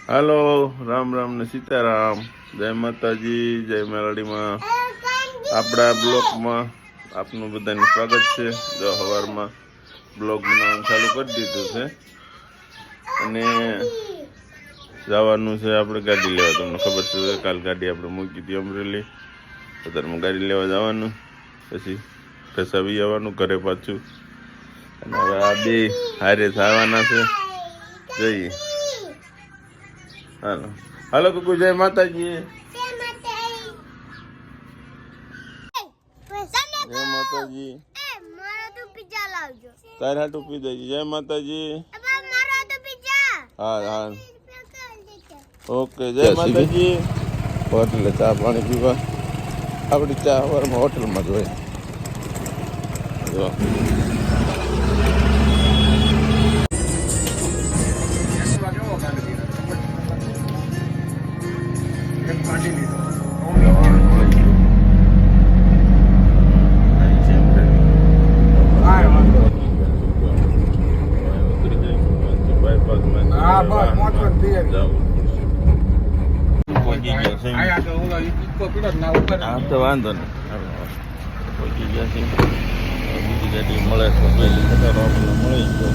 હાલો, રામ રામ ને સીતારામ. જય માતાજી, જય મેલડીમાં. આપણા બ્લોગમાં આપનું બધાનું સ્વાગત છે. જો સવારમાં બ્લોગ બનાવવાનું ચાલુ કરી દીધું છે અને જવાનું છે આપણે ગાડી લેવા. તમને ખબર છે, કાલ ગાડી આપણે મૂકી હતી અમરેલી. અત્યારમાં ગાડી લેવા જવાનું, પછી ઘસાવી આવવાનું ઘરે પાછું. અને હવે આ બે હારે થવાના છે. જઈએ. હાલો હાલો કુકુ, જય માતાજી. જય માતાજી. તારે હાટું પી દેજે. જય માતાજી. હા હા ઓકે. જય માતાજી. હોટલે ચા પાણી પીવા. આપણી ચા સવારમાં હોટલમાં જ હોય. જો તો વાંધો નહીં. પહોંચી ગયા છે. બીજી ગાડી મળે તો પહેલી ખતરો આપણને મળી ગયો.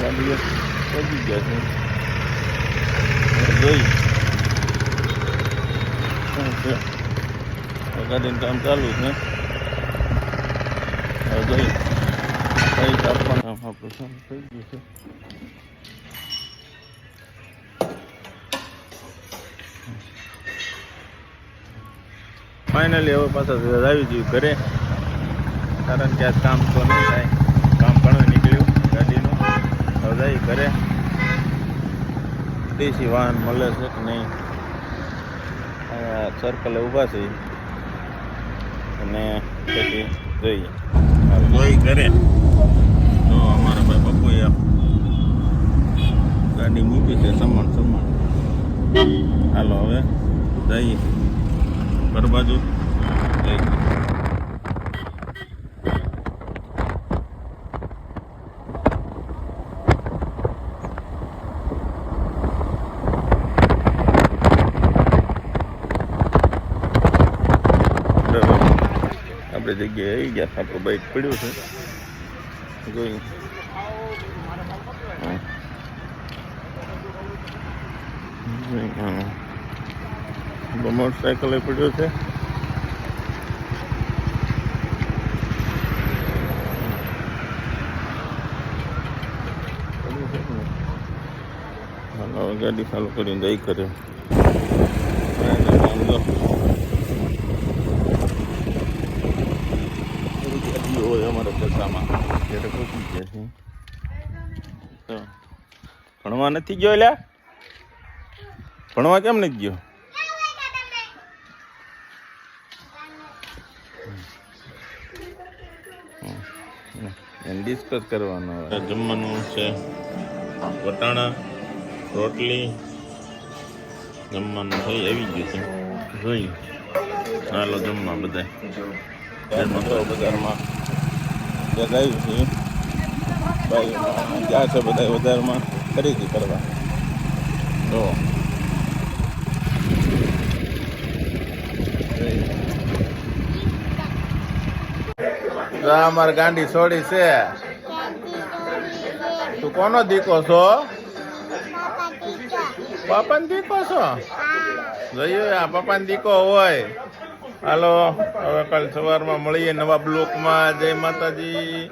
ગાડી પહોંચી ગયા છે. જોઈ શું છે, ગાડીનું કામ ચાલુ છે. જોઈ પૈસા આપવાનું આપણું કામ થઈ ગયું છે. ફાઇનલી હવે પાછા આવી ગયું ઘરે, કારણ કે આ કામ તો નહીં થાય. કામ પણ નીકળ્યું ગાડીનું. હવે જાય ઘરે. દેશી વાહન મળે છે કે નહીં, સર્કલે ઊભા છે અને પછી જોઈએ. જોઈ ઘરે તો અમારા ભાઈ પપ્પુએ ગાડી મૂકી છે સમાન. હાલો હવે જઈએ ઘર બાજુ. આપણે જગ્યાએ આવી ગયા. આપણું બાઈક પડ્યું છે. જોઈ મોટરસાઇકલ પડ્યો છે. ગાડી ચાલુ કરીને જઈ કરે. હોય અમારા બસામાં ત્યારે પહોંચી ગયા છે. તો ભણવા નથી ગયો? એટલે ભણવા કેમ નથી ગયો? ડિસ્કસ કરવાનું. જમવાનું છે વટાણા રોટલી. જમવાનું થઈ આવી ગયું છે. જોઈ હાલો જમવા બધા. એમાં તો બજારમાં જગાવ્યું છે. ભાઈ જ્યાં છે બધા બજારમાં ખરીદી કરવા. તો અમારે ગાંડી છોડી છે. તું કોનો દીકો છો? પપ્પાનો દીકો છો? જોયું આ પપ્પાનો દીકો હોય. હાલો હવે કાલ સવારમાં મળીએ નવા બ્લોકમાં. જય માતાજી.